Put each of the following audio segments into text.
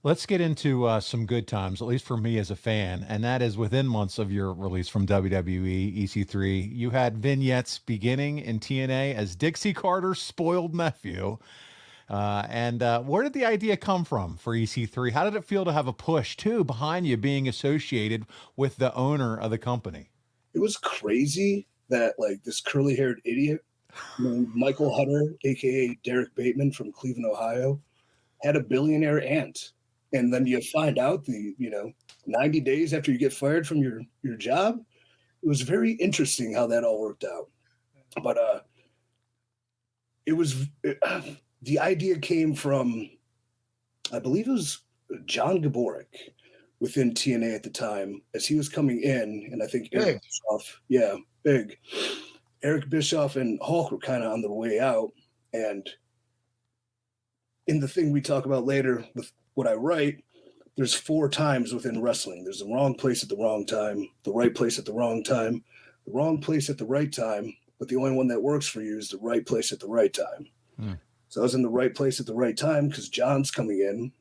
Let's get into some good times, at least for me as a fan, and that is within months of your release from WWE EC3. You had vignettes beginning in TNA as Dixie Carter's spoiled nephew. And where did the idea come from for EC3? How did it feel to have a push, too, behind you being associated with the owner of the company? It was crazy that like this curly haired idiot named Michael Hutter, aka Derek Bateman from Cleveland, Ohio, had a billionaire aunt. And then you find out 90 days after you get fired from your job. It was very interesting how that all worked out. But the idea came from, I believe it was John Gaborik within TNA at the time, as he was coming in, and I think Eric Bischoff, big. Eric Bischoff and Hulk were kind of on the way out, and in the thing we talk about later with what I write, there's 4 times within wrestling. There's the wrong place at the wrong time, the right place at the wrong time, the wrong place at the right time, but the only one that works for you is the right place at the right time. So I was in the right place at the right time because John's coming in.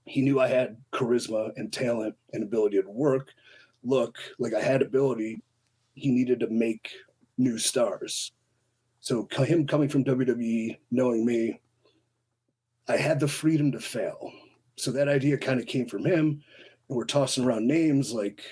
He knew I had charisma and talent and ability to look like I had ability. He needed to make new stars. So him coming from WWE, knowing me, I had the freedom to fail. So that idea kind of came from him. And we're tossing around names like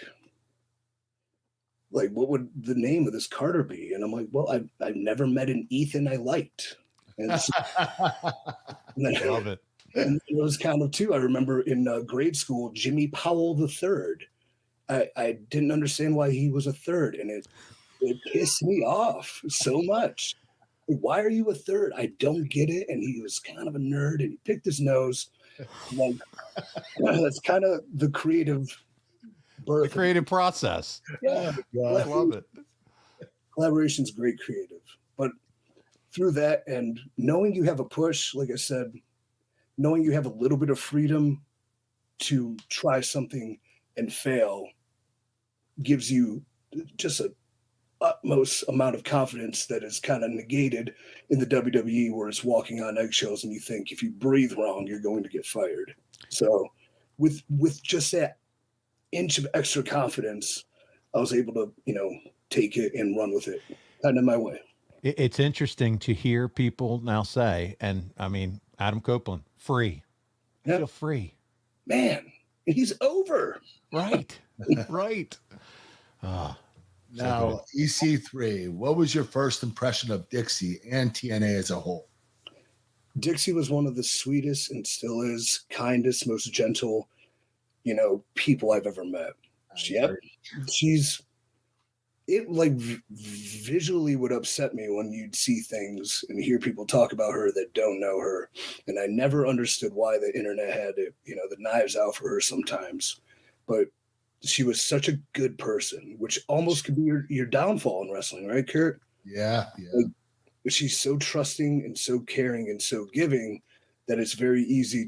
what would the name of this Carter be? And I'm like, well, I've never met an Ethan I liked. And, I love it. And it was kind of too. I remember in grade school, Jimmy Powell the third. I didn't understand why he was a third, and it pissed me off so much. Why are you a third? I don't get it. And he was kind of a nerd, and he picked his nose. Like, that's kind of the creative birth, the creative process. Yeah, I love it. Collaboration's great creative, but through that and knowing you have a push, like I said, knowing you have a little bit of freedom to try something and fail gives you just a utmost amount of confidence that is kind of negated in the WWE, where it's walking on eggshells and you think if you breathe wrong, you're going to get fired. So with just that inch of extra confidence, I was able to, take it and run with it kind of my way. It's interesting to hear people now say, and I mean, Adam Copeland, free. I feel free. Man, he's over. Right. Right. Now, EC3, what was your first impression of Dixie and TNA as a whole? Dixie was one of the sweetest and still is kindest, most gentle, people I've ever met. It like visually would upset me when you'd see things and hear people talk about her that don't know her. And I never understood why the internet had it, the knives out for her sometimes. But she was such a good person, which almost could be your downfall in wrestling, right, Kurt? Yeah. Like, she's so trusting and so caring and so giving that it's very easy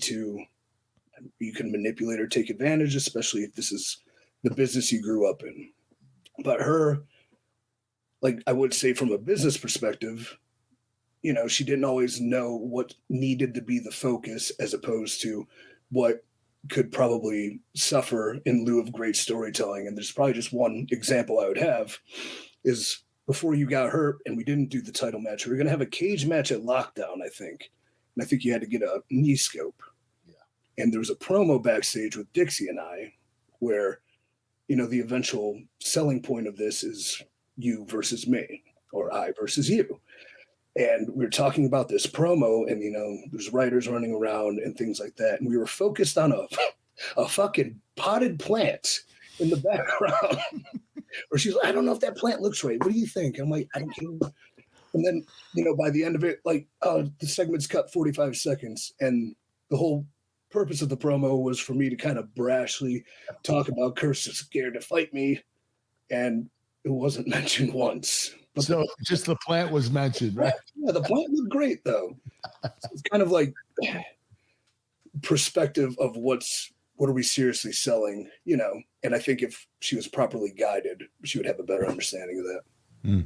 you can manipulate or take advantage, especially if this is the business you grew up in. But her, like I would say from a business perspective, she didn't always know what needed to be the focus as opposed to what could probably suffer in lieu of great storytelling. And there's probably just one example I would have is before you got hurt and we didn't do the title match, we were going to have a cage match at Lockdown, I think. And I think you had to get a knee scope. Yeah. And there was a promo backstage with Dixie and I where, the eventual selling point of this is you versus me or I versus you. And we were talking about this promo and, there's writers running around and things like that. And we were focused on a fucking potted plant in the background. Or she's like, I don't know if that plant looks right. What do you think? I'm like, I don't care. And then, by the end of it, like, the segment's cut 45 seconds. And the whole purpose of the promo was for me to kind of brashly talk about Kirsten's scared to fight me. And it wasn't mentioned once. But so just the plant was mentioned, right? Yeah, the plant looked great, though. So it's kind of like perspective of what are we seriously selling, And I think if she was properly guided, she would have a better understanding of that.